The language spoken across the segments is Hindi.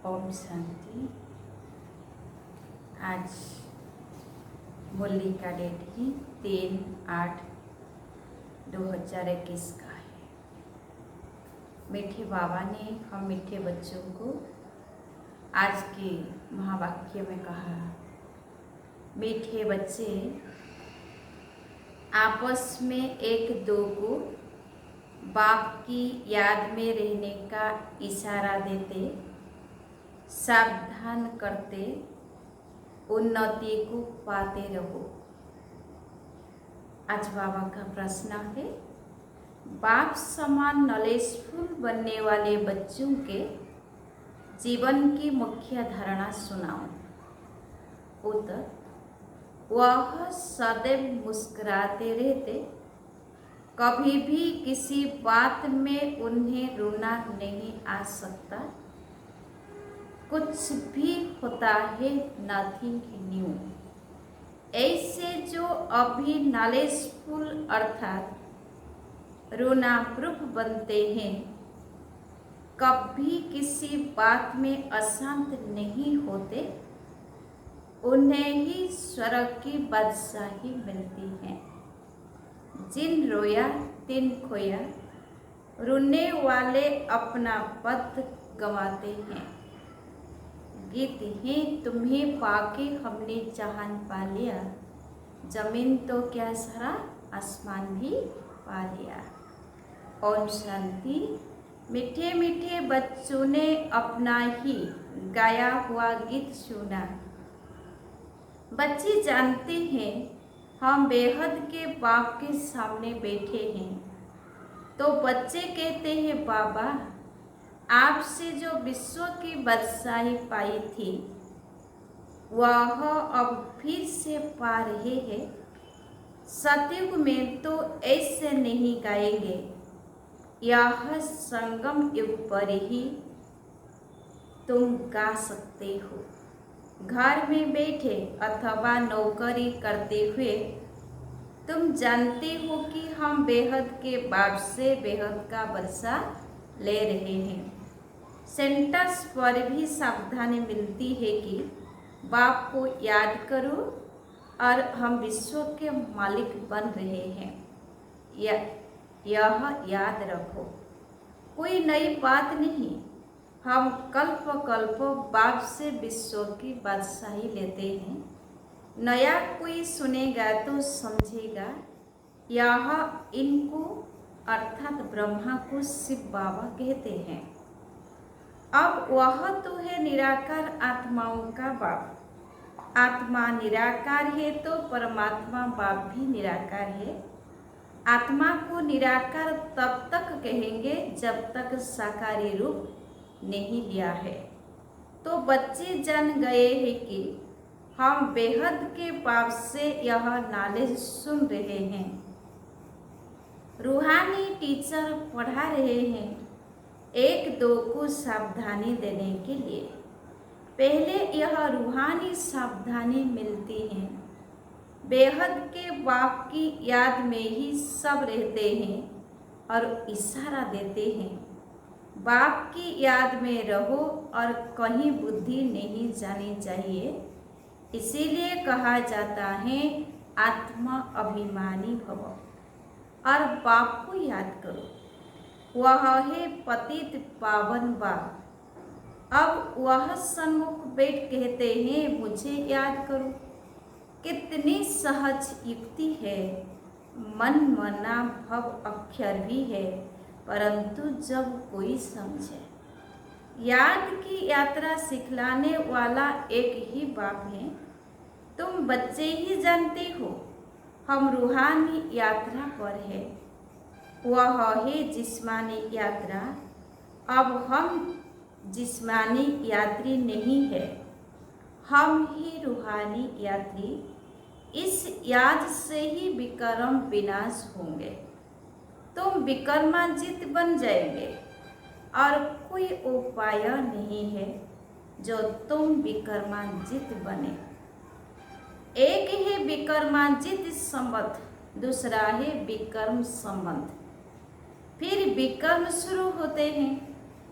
ओम शांति। आज मुरली का डेट ही 3/8/2021 का है। मीठे बाबा ने हम मीठे बच्चों को आज के महावाक्य में कहा, मीठे बच्चे आपस में एक दो को बाप की याद में रहने का इशारा देते, सावधान करते, उन्नति को पाते रहो। आज बाबा का प्रश्न है, बाप समान नॉलेजफुल बनने वाले बच्चों के जीवन की मुख्य धारणा सुनाओ। उत्तर, वह सदैव मुस्कुराते रहते, कभी भी किसी बात में उन्हें रोना नहीं आ सकता। कुछ भी होता है नथिंग न्यू। ऐसे जो अभी नॉलेजफुल अर्थात रोना प्रूफ बनते हैं, कभी किसी बात में अशांत नहीं होते, उन्हें ही स्वर्ग की बादशाही मिलती है। जिन रोया तिन खोया, रोने वाले अपना पद गंवाते हैं। गीत है, तुम्हें पाके हमने जहान पा लिया, जमीन तो क्या सारा आसमान भी पा लिया। ओम शांति। मीठे मीठे बच्चों ने अपना ही गाया हुआ गीत सुना। बच्चे जानते हैं हम बेहद के बाप के सामने बैठे हैं, तो बच्चे कहते हैं, बाबा आपसे जो विश्व की बादशाही पाई थी, वह अब फिर से पा रहे हैं। सतयुग में तो ऐसे नहीं गाएंगे, यह संगम युग पर ही तुम गा सकते हो। घर में बैठे अथवा नौकरी करते हुए तुम जानते हो कि हम बेहद के बाप से बेहद का वर्षा ले रहे हैं। सेंटर्स पर भी सावधानी मिलती है कि बाप को याद करो और हम विश्व के मालिक बन रहे हैं। यह याद रखो, कोई नई बात नहीं। हम कल्प कल्प बाप से विश्व की बादशाही लेते हैं। नया कोई सुनेगा तो समझेगा, यह इनको अर्थात ब्रह्मा को शिव बाबा कहते हैं। अब वह तो है निराकार आत्माओं का बाप। आत्मा निराकार है तो परमात्मा बाप भी निराकार है। आत्मा को निराकार तब तक कहेंगे जब तक साकारी रूप नहीं लिया है। तो बच्चे जान गए हैं कि हम बेहद के बाप से यह नॉलेज सुन रहे हैं। रूहानी टीचर पढ़ा रहे हैं एक दो को सावधानी देने के लिए। पहले यह रूहानी सावधानी मिलती है। बेहद के बाप की याद में ही सब रहते हैं और इशारा देते हैं, बाप की याद में रहो और कहीं बुद्धि नहीं जानी चाहिए। इसीलिए कहा जाता है, आत्मा अभिमानी भव और बाप को याद करो। वह है पतित पावन बाप। अब वह सन्मुख बैठ कहते हैं, मुझे याद करो। कितनी सहज युक्ति है। मन मना भव अक्षर भी है, परंतु जब कोई समझे। याद की यात्रा सिखलाने वाला एक ही बाप है। तुम बच्चे ही जानते हो हम रूहानी यात्रा पर है। वह है जिस्मानी यात्रा। अब हम जिस्मानी यात्री नहीं है, हम ही रूहानी यात्री। इस याद से ही विकर्म विनाश होंगे। तुम विकर्माजित बन जाएंगे और कोई उपाय नहीं है जो तुम विकर्माजित बने। एक है विकर्माजित संबंध, दूसरा है विकर्म संबंध। फिर विकर्म शुरू होते हैं।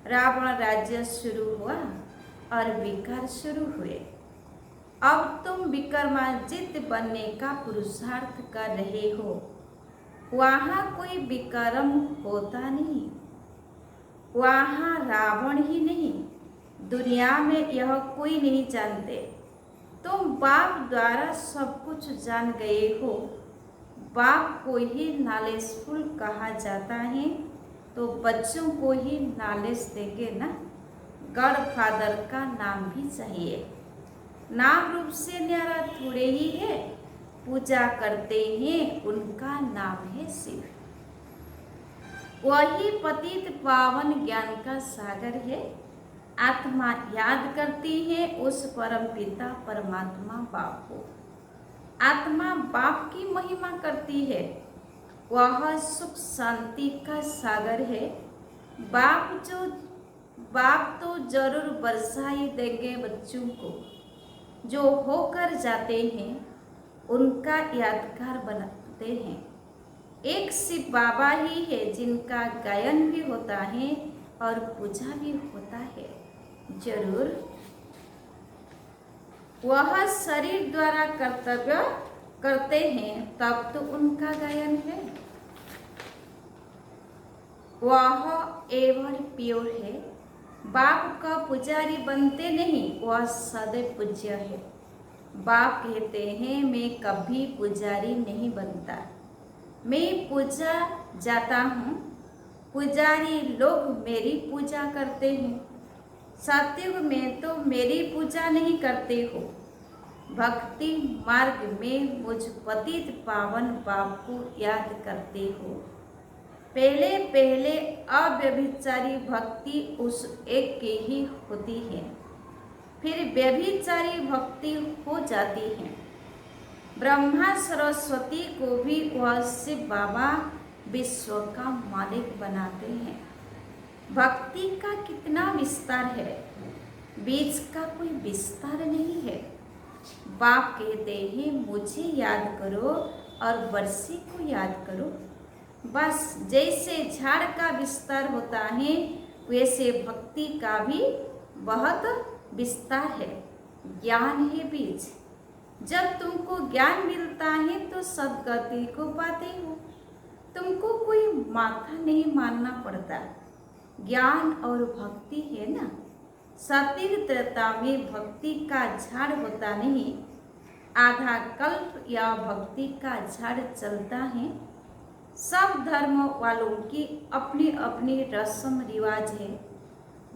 रावण राज्य शुरू हुआ, और विकार शुरू हुए। अब तुम विक्रमादित्य बनने का पुरुषार्थ कर रहे हो। वहाँ कोई विक्रम होता नहीं, वहाँ रावण ही नहीं, दुनिया में यह कोई नहीं जानते। तुम बाप द्वारा सब कुछ जान गए हो। बाप को ही नॉलेजफुल कहा जाता है, तो बच्चों को ही नॉलेज देंगे ना। गॉडफादर का नाम भी चाहिए। नाम रूप से न्यारा थोड़े ही है, पूजा करते हैं उनका नाम है शिव। वही पतित पावन ज्ञान का सागर है। आत्मा याद करती है उस परम पिता परमात्मा बाप को। आत्मा बाप की महिमा करती है, वह सुख शांति का सागर है। बाप तो जरूर बरसा ही देंगे बच्चों को। जो होकर जाते हैं उनका यादगार बनाते हैं। एक शिव बाबा ही है जिनका गायन भी होता है और पूजा भी होता है। जरूर वह शरीर द्वारा कर्तव्य करते हैं, तब तो उनका गायन है। वह एवर प्योर है। बाप का पुजारी बनते नहीं, वह सदैव पूज्य है। बाप कहते हैं मैं कभी पुजारी नहीं बनता, मैं पूजा जाता हूँ। पुजारी लोग मेरी पूजा करते हैं। सत्युग में तो मेरी पूजा नहीं करते हो। भक्ति मार्ग में मुझ पतित पावन बाप को याद करते हो। पहले पहले अव्यभिचारी भक्ति उस एक की ही होती है, फिर व्यभिचारी भक्ति हो जाती है। ब्रह्मा सरस्वती को भी वह शिव बाबा विश्व का मालिक बनाते हैं। भक्ति का कितना विस्तार है, बीज का कोई विस्तार नहीं है। बाप कहते हैं मुझे याद करो और वर्षे को याद करो। बस जैसे झाड़ का विस्तार होता है, वैसे भक्ति का भी बहुत विस्तार है। ज्ञान है बीज। जब तुमको ज्ञान मिलता है तो सद्गति को पाते हो। तुमको कोई माथा नहीं मानना पड़ता। ज्ञान और भक्ति है ना। सत्युग त्रेता में भक्ति का झाड़ होता नहीं, आधा कल्प या भक्ति का झाड़ चलता है। सब धर्म वालों की अपनी अपनी रस्म रिवाज है।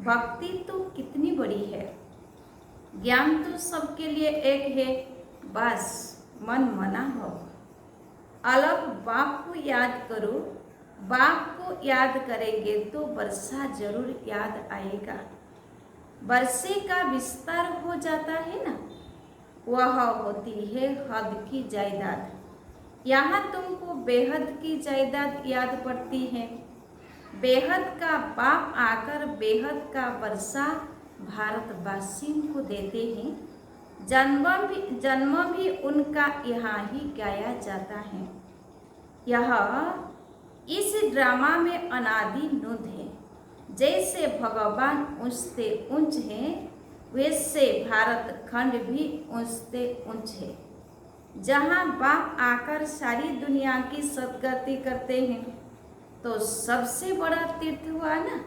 भक्ति तो कितनी बड़ी है। ज्ञान तो सबके लिए एक है, बस मन मना हो। अलग बाप को याद करो। बाप को याद करेंगे तो वर्षा जरूर याद आएगा। वर्षे का विस्तार हो जाता है ना, वह होती है हद की जायदाद। यहाँ तुमको बेहद की जायदाद याद पड़ती है। बेहद का बाप आकर बेहद का वर्षा भारतवासियों को देते हैं। जन्म भी उनका यहाँ ही गाया जाता है। यह इस ड्रामा में अनादि नुद है। जैसे भगवान ऊंचते ऊंच हैं, वैसे भारत खंड भी ऊंचते ऊंच है। जहाँ बाप आकर सारी दुनिया की सद्गति करते हैं, तो सबसे बड़ा तीर्थ हुआ ना।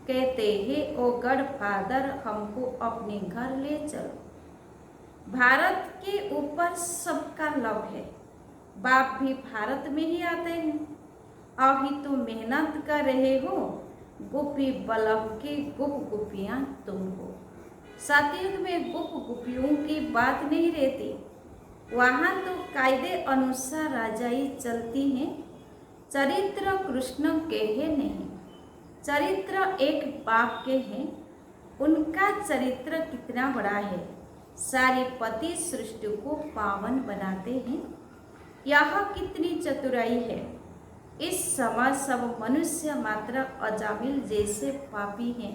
कहते हैं ओ गॉडफादर हमको अपने घर ले चलो। भारत के ऊपर सबका लव है। बाप भी भारत में ही आते हैं। अभी तो मेहनत कर रहे हो। गोपी बल्लभ के गुप गुपियाँ तुम हो। सतयुग में गुप गुपियों की बात नहीं रहती। वहाँ तो कायदे अनुसार राजाई चलती हैं। चरित्र कृष्ण के है नहीं, चरित्र एक बाप के हैं। उनका चरित्र कितना बड़ा है। सारी पति सृष्टि को पावन बनाते हैं। यह कितनी चतुराई है। इस समय सब मनुष्य मात्र अजामिल जैसे पापी हैं।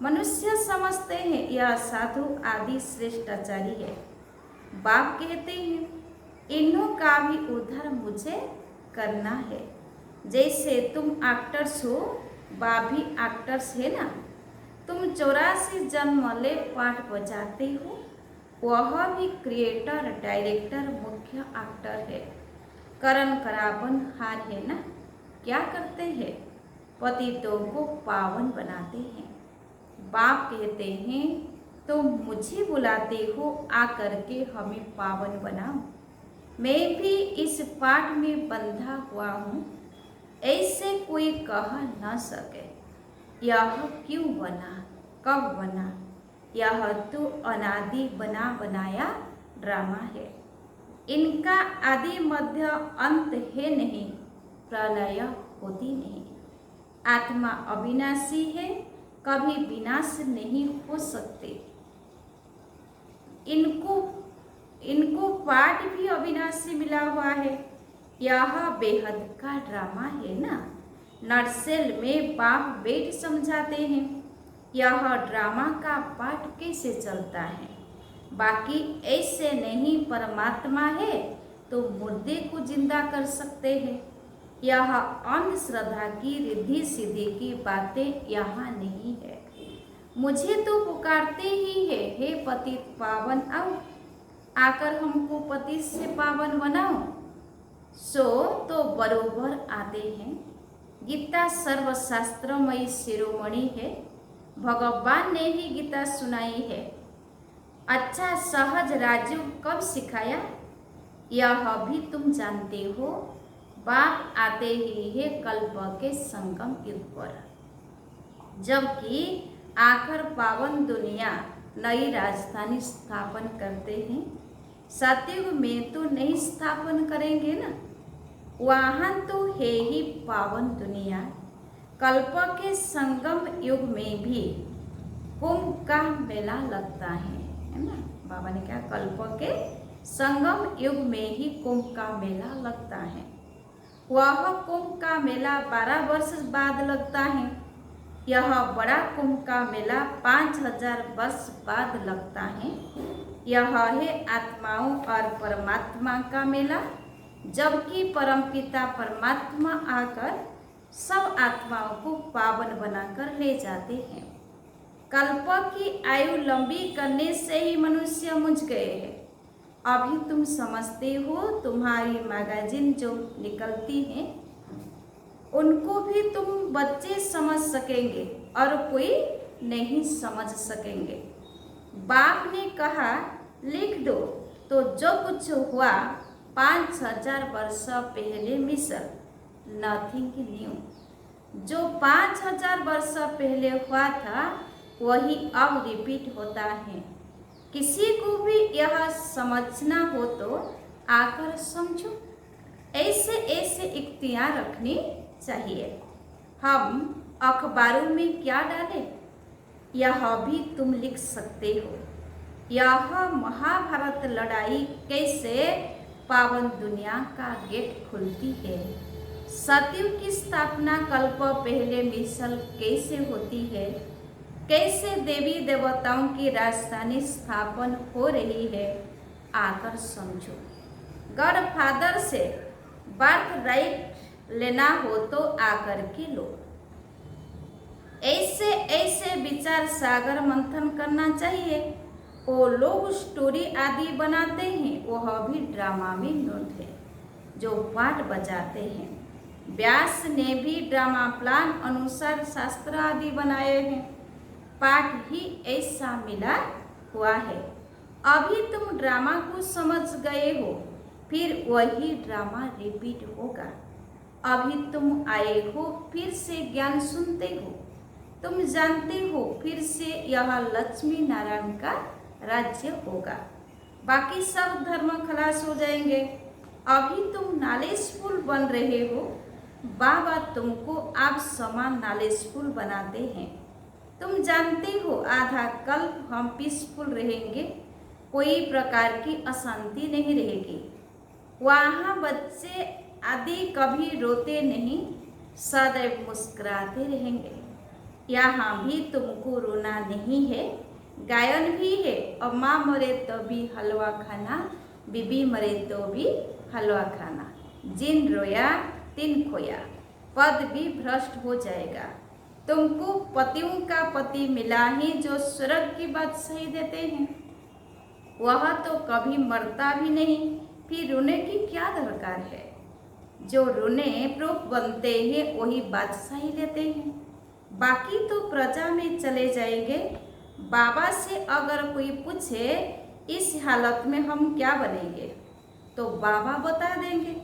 मनुष्य समझते हैं यह साधु आदि श्रेष्ठ आचार्य है। बाप कहते हैं इन्हों का भी उद्धार मुझे करना है। जैसे तुम एक्टर्स हो, बाप भी एक्टर्स है ना। तुम 84 जन्म ले पाठ बजाते हो। वह भी क्रिएटर, डायरेक्टर, मुख्य एक्टर है। करण करावन हार है ना। क्या करते हैं? पतितों को पावन बनाते हैं। बाप कहते हैं तुम मुझे बुलाते हो, आकर के हमें पावन बनाओ। मैं भी इस पाठ में बंधा हुआ हूँ, ऐसे कोई कह न सके। यह क्यों बना, कब बना, यह तो अनादि बना बनाया ड्रामा है। इनका आदि मध्य अंत है नहीं, प्रलय होती नहीं। आत्मा अविनाशी है, कभी विनाश नहीं हो सकते। इनको पाठ भी अविनाशी मिला हुआ है। यह बेहद का ड्रामा है ना। नटसेल में बाप बेट समझाते हैं। यह ड्रामा का पाठ कैसे चलता है? बाकी ऐसे नहीं, परमात्मा है तो मुर्दे को जिंदा कर सकते हैं। यह अंधश्रद्धा की रिद्धि सिद्धि की बातें यहाँ नहीं है। मुझे तो पुकारते ही है, हे पतित पावन आओ, आकर हमको पति से पावन बनाओ। सो तो बरोबर आते हैं। गीता सर्वशास्त्रमयी शिरोमणि है। भगवान ने ही गीता सुनाई है। अच्छा सहज राजयोग कब सिखाया, यह भी तुम जानते हो। बाप आते ही है कल्प के संगम युग पर, जबकि आकर पावन दुनिया नई राजधानी स्थापन करते हैं। सतयुग में तो नहीं स्थापन करेंगे ना, वहाँ तो है ही पावन दुनिया। कल्प के संगम युग में भी कुंभ का मेला लगता है ना। बाबा ने कहा कल्प के संगम युग में ही कुंभ का मेला लगता है। वह कुंभ का मेला 12 वर्ष बाद लगता है। यह बड़ा कुंभ का मेला 5000 वर्ष बाद लगता है। यह है आत्माओं और परमात्मा का मेला, जबकि परमपिता परमात्मा आकर सब आत्माओं को पावन बनाकर ले जाते हैं। कल्प की आयु लंबी करने से ही मनुष्य मुझ गए हैं। अभी तुम समझते हो, तुम्हारी मैगजीन जो निकलती हैं उनको भी तुम बच्चे समझ सकेंगे और कोई नहीं समझ सकेंगे। बाप ने कहा लिख दो, तो जो कुछ हुआ 5000 वर्ष पहले मिस्र, नथिंग न्यू। जो 5000 वर्ष पहले हुआ था वही अब रिपीट होता है। किसी को भी यह समझना हो तो आकर समझो। ऐसे ऐसे इख्तियार रखनी चाहिए। हम अखबारों में क्या डालें, यह भी तुम लिख सकते हो। यह महाभारत लड़ाई कैसे पावन दुनिया का गेट खुलती है। सतयुग की स्थापना कल्प पहले मिसल कैसे होती है। कैसे देवी देवताओं की राजधानी स्थापन हो रही है, आकर समझो। गॉडफादर से बर्थ राइट लेना हो तो आकर के लो। ऐसे ऐसे विचार सागर मंथन करना चाहिए। वो लोग स्टोरी आदि बनाते हैं, वह भी ड्रामा में नोट है जो पाठ बजाते हैं। व्यास ने भी ड्रामा प्लान अनुसार शास्त्र आदि बनाए हैं। पाठ ही ऐसा मिला हुआ है। अभी तुम ड्रामा को समझ गए हो, फिर वही ड्रामा रिपीट होगा। अभी तुम आए हो, फिर से ज्ञान सुनते हो। तुम जानते हो, फिर से यह लक्ष्मी नारायण का राज्य होगा। बाकी सब धर्म खलास हो जाएंगे। अभी तुम नॉलेजफुल बन रहे हो। बाबा तुमको आप समान नॉलेजफुल बनाते हैं। तुम जानते हो आधा कल्प हम पीसफुल रहेंगे, कोई प्रकार की अशांति नहीं रहेगी। वहाँ बच्चे आदि कभी रोते नहीं, सदैव मुस्कुराते रहेंगे। यहाँ भी तुमको रोना नहीं है, गायन भी है। और माँ मरे तो भी हलवा खाना, बीबी मरे तो भी हलवा खाना। जिन रोया तिन खोया, पद भी भ्रष्ट हो जाएगा। तुमको पतियों का पति मिला ही जो स्वर्ग की बात सही देते हैं। वह तो कभी मरता भी नहीं, फिर रोने की क्या दरकार है। जो रोने प्रूफ बनते हैं वही बादशाही लेते हैं, बाकी तो प्रजा में चले जाएंगे। बाबा से अगर कोई पूछे इस हालत में हम क्या बनेंगे, तो बाबा बता देंगे।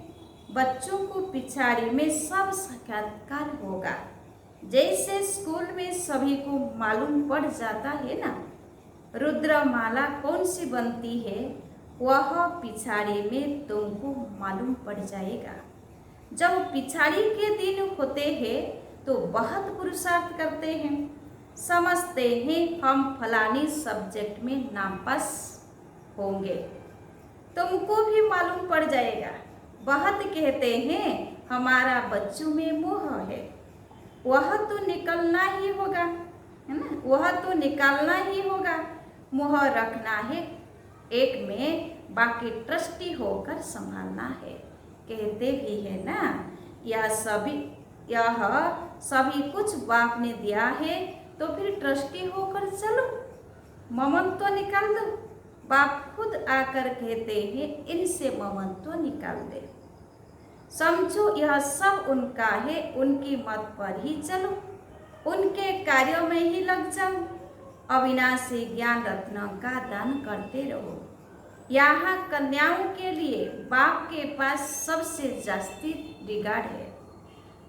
बच्चों को पिछाड़ी में सब साक्षात्कार होगा, जैसे स्कूल में सभी को मालूम पड़ जाता है ना। रुद्रमाला कौन सी बनती है वह पिछाड़ी में तुमको मालूम पड़ जाएगा। जब पिछाड़ी के दिन होते हैं तो बहुत पुरुषार्थ करते हैं, समझते हैं हम फलानी सब्जेक्ट में नापास होंगे, तुमको भी मालूम पड़ जाएगा। बहुत कहते हैं हमारा बच्चों में मोह है, वह तो निकलना ही होगा, है ना, वह तो निकालना ही होगा। मोह रखना है एक में, बाकी ट्रस्टी होकर संभालना है। कहते भी है ना, यह सभी कुछ बाप ने दिया है, तो फिर ट्रस्टी होकर चलो, ममन तो निकाल दो। बाप खुद आकर कहते हैं इनसे ममन तो निकाल दे। समझो यह सब उनका है, उनकी मत पर ही चलो, उनके कार्यों में ही लग जाओ। अविनाशी ज्ञान रत्न का दान करते रहो। यहाँ कन्याओं के लिए बाप के पास सबसे जास्ती रिगार्ड है।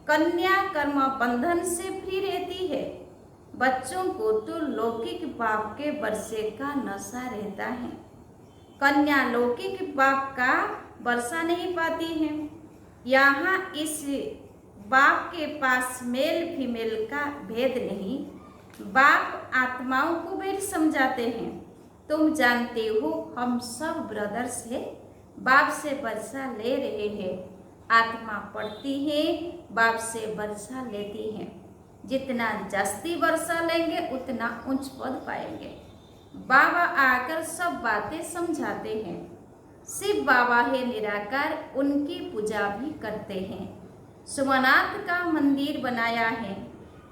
कन्या कर्म बंधन से फ्री रहती है, बच्चों को तो लौकिक बाप के वर्षे का नशा रहता है। कन्या लौकिक बाप का वर्षा नहीं पाती है। यहाँ इस बाप के पास मेल फीमेल का भेद नहीं, बाप आत्माओं को भेद समझाते हैं। तुम जानते हो हम सब ब्रदर्स हैं, बाप से वर्षा ले रहे हैं। आत्मा पढ़ती है, बाप से वर्षा लेती है। जितना जास्ती वर्षा लेंगे उतना उच्च पद पाएंगे। बाबा आकर सब बातें समझाते हैं। शिव बाबा है निराकार, उनकी पूजा भी करते हैं। सोमनाथ का मंदिर बनाया है,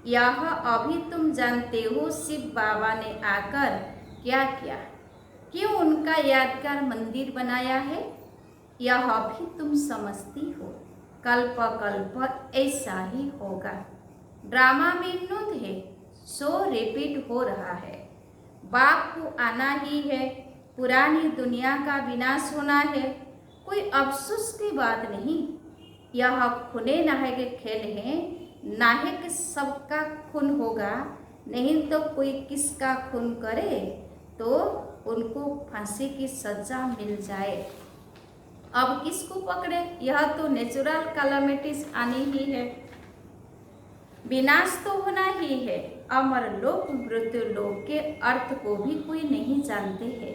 यह अभी तुम जानते हो। शिव बाबा ने आकर क्या किया, क्यों उनका यादगार मंदिर बनाया है, यह भी तुम समझती हो। कल्प कल्प ऐसा ही होगा। ड्रामा में नूत है, सो रिपीट हो रहा है। बाप को आना ही है, पुरानी दुनिया का विनाश होना है। कोई अफसोस की बात नहीं, यह खूने नाहक के खेल हैं। नाहक सबका खून होगा, नहीं तो कोई किसका खून करे तो उनको फांसी की सजा मिल जाए। अब किसको पकड़े, यह तो नेचुरल कैलामिटीज आनी ही है। विनाश तो होना ही है। अमर लोक मृत्यु लोक के अर्थ को भी कोई नहीं जानते हैं।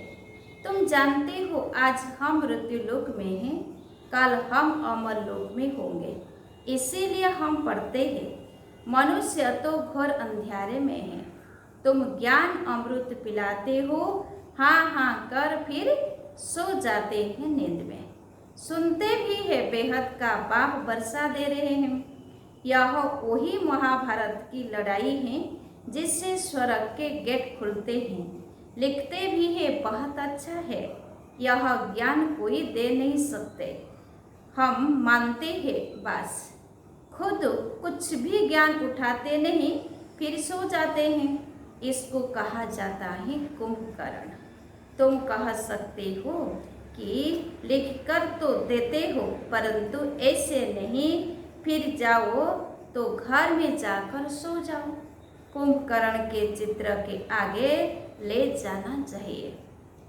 तुम जानते हो आज हम मृत्यु लोक में हैं, कल हम अमर लोक में होंगे, इसीलिए हम पढ़ते हैं। मनुष्य तो घोर अंधियारे में है, तुम ज्ञान अमृत पिलाते हो, हाँ हाँ कर फिर सो जाते हैं नींद में। सुनते भी है बेहद का बाप वर्षा दे रहे हैं। यह वही महाभारत की लड़ाई है जिससे स्वर्ग के गेट खुलते हैं। लिखते भी है बहुत अच्छा है, यह ज्ञान कोई दे नहीं सकते, हम मानते हैं बस। खुद कुछ भी ज्ञान उठाते नहीं, फिर सो जाते हैं। इसको कहा जाता है कुंभकर्ण। तुम कह सकते हो कि लिख कर तो देते हो, परंतु ऐसे नहीं, फिर जाओ तो घर में जाकर सो जाओ। कुंभकर्ण के चित्र के आगे ले जाना चाहिए।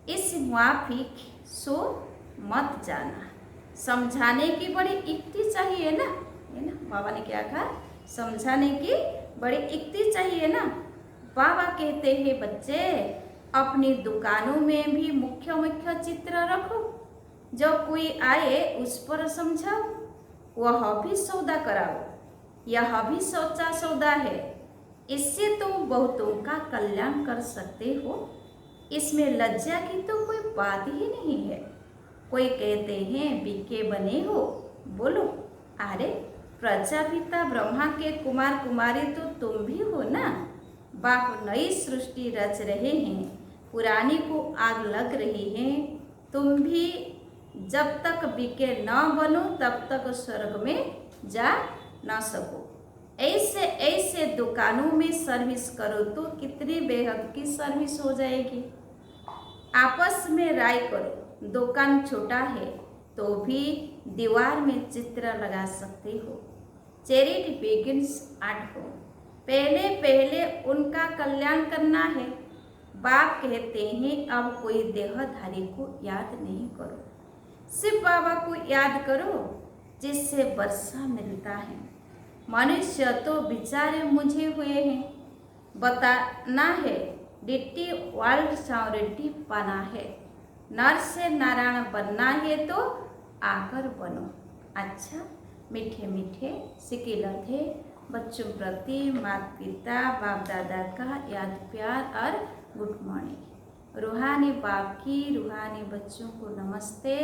इस मुआफिक सो मत जाना। समझाने की बड़ी युक्ति चाहिए ना, है ना। बाबा ने क्या कहा, समझाने की बड़ी युक्ति चाहिए ना। बाबा कहते हैं बच्चे अपनी दुकानों में भी मुख्य मुख्य चित्र रखो, जब कोई आए उस पर समझाओ, वह भी सौदा कराओ। यह भी सोचा सौदा है, इससे तुम बहुतों का कल्याण कर सकते हो। इसमें लज्जा की तो कोई बात ही नहीं है। कोई कहते हैं बीके बने हो, बोलो अरे प्रजापिता ब्रह्मा के कुमार कुमारी तो तुम भी हो ना। बाप नई सृष्टि रच रहे हैं, पुरानी को आग लग रही है। तुम भी जब तक बीके न बनो तब तक स्वर्ग में जा न सको। ऐसे ऐसे दुकानों में सर्विस करो तो कितनी बेहद की सर्विस हो जाएगी। आपस में राय करो, दुकान छोटा है तो भी दीवार में चित्र लगा सकते हो। Charity begins at home. पहले पहले उनका कल्याण करना है। बाप कहते हैं अब कोई देहधारी को याद नहीं करो, सिर्फ बाबा को याद करो जिससे वर्षा मिलता है। मनुष्य तो बेचारे मुझे हुए हैं, बताना है डिट्टी वर्ल्ड सॉवरेटी पाना है। नर से नारायण बनना है तो आकर बनो। अच्छा, मीठे मीठे सिकिलत है बच्चों प्रति माता पिता बाप दादा का याद प्यार और गुड मॉर्निंग। रूहानी बाप की रूहानी बच्चों को नमस्ते।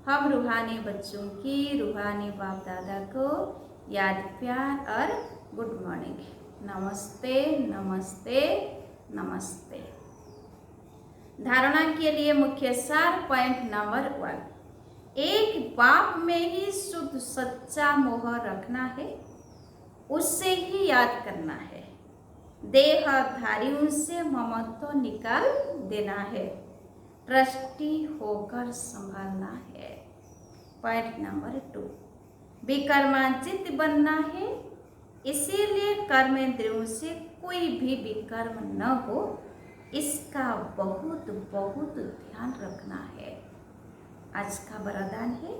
हम रूहानी बच्चों की रूहानी बाप दादा को याद प्यार और गुड मॉर्निंग। नमस्ते नमस्ते नमस्ते। धारणा के लिए मुख्य सार पॉइंट नंबर 1, एक बाप में ही शुद्ध सच्चा मोह रखना है, उससे ही याद करना है। देहधारियों से ममत्व निकाल देना है, ट्रस्टी होकर संभालना है। पॉइंट नंबर 2, विकर्मांचित बनना है, इसीलिए कर्मेंद्रियों से कोई भी विकर्म न हो, इसका बहुत बहुत ध्यान रखना है। आज का वरदान है,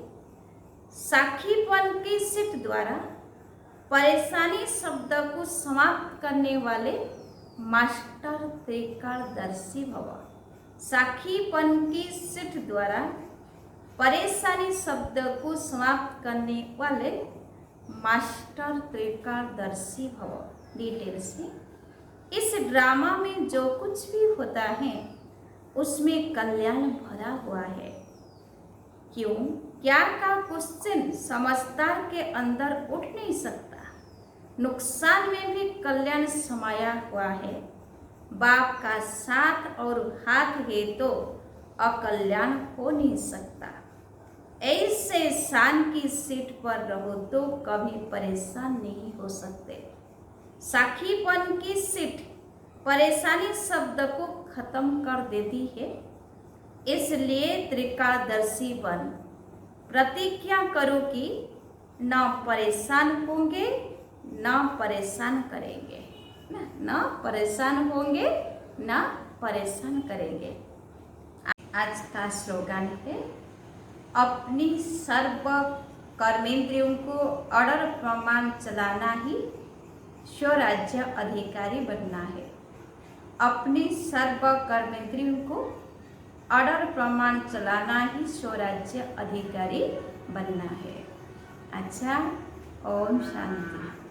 साखीपन की सिट द्वारा परेशानी शब्द को समाप्त करने वाले मास्टर त्रिकालदर्शी भव। साखीपन की सिट द्वारा परेशानी शब्द को समाप्त करने वाले मास्टर त्रिकालदर्शी भव। डिटेल से, इस ड्रामा में जो कुछ भी होता है उसमें कल्याण भरा हुआ है। क्यों क्या का क्वेश्चन समझदार के अंदर उठ नहीं सकता। नुकसान में भी कल्याण समाया हुआ है। बाप का साथ और हाथ है तो अकल्याण हो नहीं सकता। ऐसे शान की सीट पर रहो तो कभी परेशान नहीं हो सकते। साखीपन की सीट परेशानी शब्द को खत्म कर देती है, इसलिए त्रिकालदर्शी बन प्रतिज्ञा करो कि न परेशान होंगे न परेशान करेंगे, न परेशान होंगे न परेशान करेंगे। आज का स्लोगन है, अपनी सर्व कर्मेंद्रियों को अड़र प्रमाण चलाना ही स्वराज्य अधिकारी बनना है। अपनी सर्व कर्मेंद्रियों को अड़र प्रमाण चलाना ही स्वराज्य अधिकारी बनना है। अच्छा, ओम शांति।